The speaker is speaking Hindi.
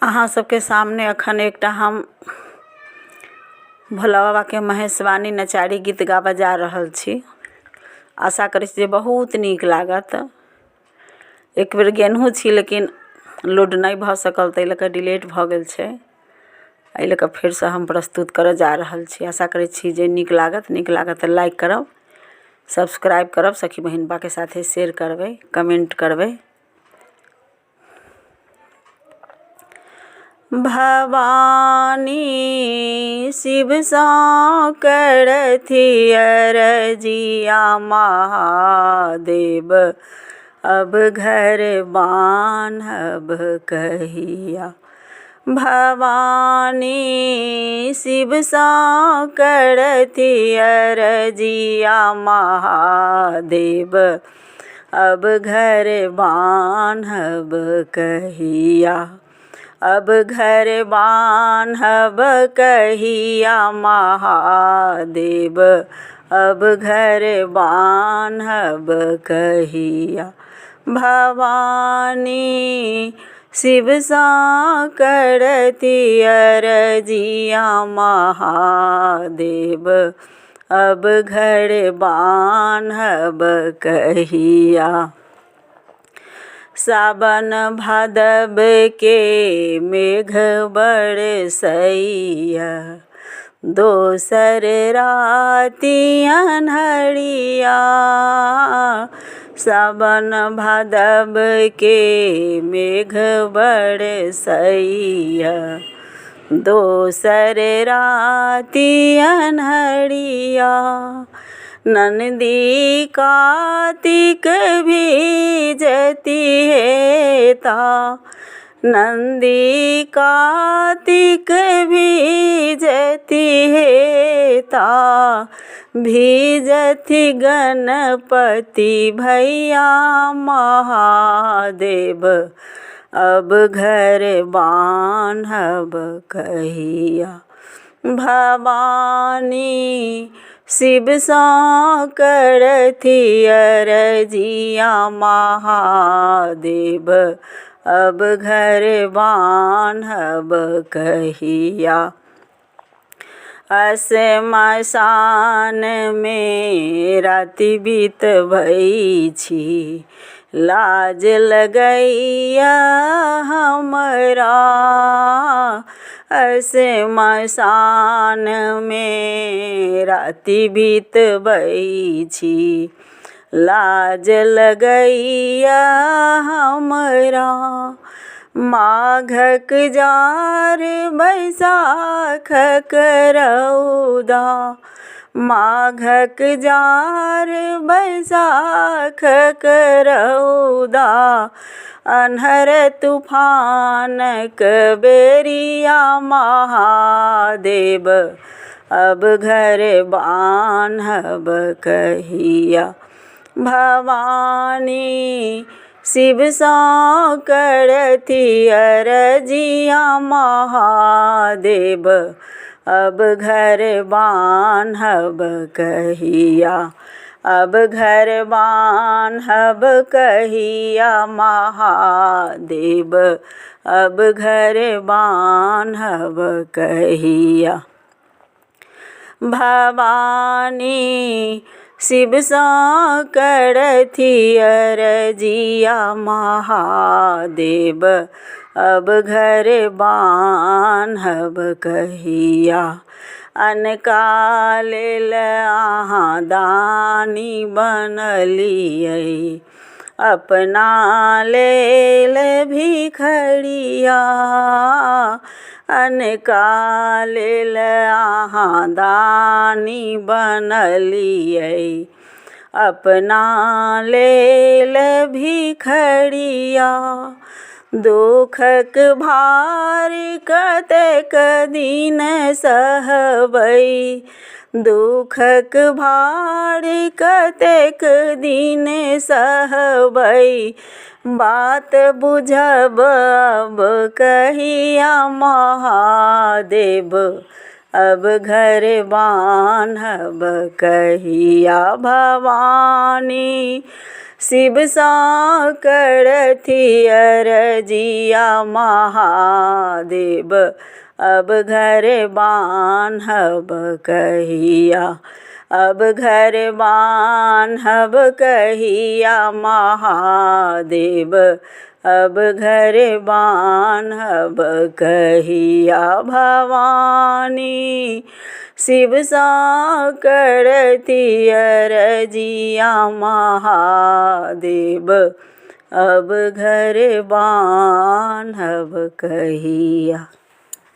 अहाँ सबके सामने अखन एकटा हम भोला बाबा के महेशवाणी नचारी गीत गाबऽ जा रहल छी। आशा करै छी जे बहुत नीक लागत। एक बेर गेनहु छी लेकिन लोड नहीं भऽ सकल, ताहि लऽ कऽ डिलीट भऽ गेल छै। एहि लऽ कऽ फेरसँ हम प्रस्तुत करऽ जा रहल छी। आशा करै छी जे नीक लागत तऽ लाइक करब, सब्सक्राइब करब, सखी बहिनपा के साथे शेयर करबै, कमेंट करबै। भवानी शिव सँ करथि अरजिया महादेव, अब घर बान्हब कहिया। भवानी शिव सँ करथि अरजिया महादेव, अब घर बान्हब कहिया। अब घर बान्हब कहिया महादेव, अब घर बान्हब कहिया। भवानी शिव सँ करथि अरजिया महादेव, अब घर बान्हब कहिया। सावन भादव के मेघ बरसैया, दोसर राति अन्हरिया। सावन भादव के मेघ बरसैया, दोसर राति अन्हरिया। नंदी कार्तिक भीजति हेता, नंदी कार्तिक भीजति हेता। भीजति गणपति भैया महादेव, अब घर बान्हब कहिया। भवानी शिव सँ करथि अरजिया महादेव, अब घर बान्हब कहिया। श्मशान में राति बीतबै छी, लाज लगैया हमरा। श्मशान में राति बीतबै छी, लाज लगैया हमरा। माघक जार बैसाखक रौदा, माघक जार बैसाखक रौदा। अन्हर तूफानक बेरिया महादेव, अब घर बान्हब कहिया। भवानी शिव सँ करथि अरजिया महादेव, अब घर बान्हब कहिया। अब घर बान्हब कहिया महादेव, अब घर बान्हब कहिया। भवानी शिव सँ करथि अरजिया महादेव, अब घर बान्हब कहिया। अनका लेल अहाँ दानी बनलियै, अपना लेल भिखरिया। अनका लेल अहाँ दानी बनलियै, अपना लेल भिखरिया। दुखक भार कतेक दिन सहबै, दुखक भार कतेक दिन सहबै। बात बुझब अब कहिया महादेव, अब घर बान्हब कहिया भवानी। शिव सा करथी अरजिया महादेव, अब घर बान्हब कहिया, अब घर बान्हब कहिया महादेव, अब घर बान्हब कहिया भवानी। शिव सा करथी अरजिया महादेव, अब घर बान्हब कहिया।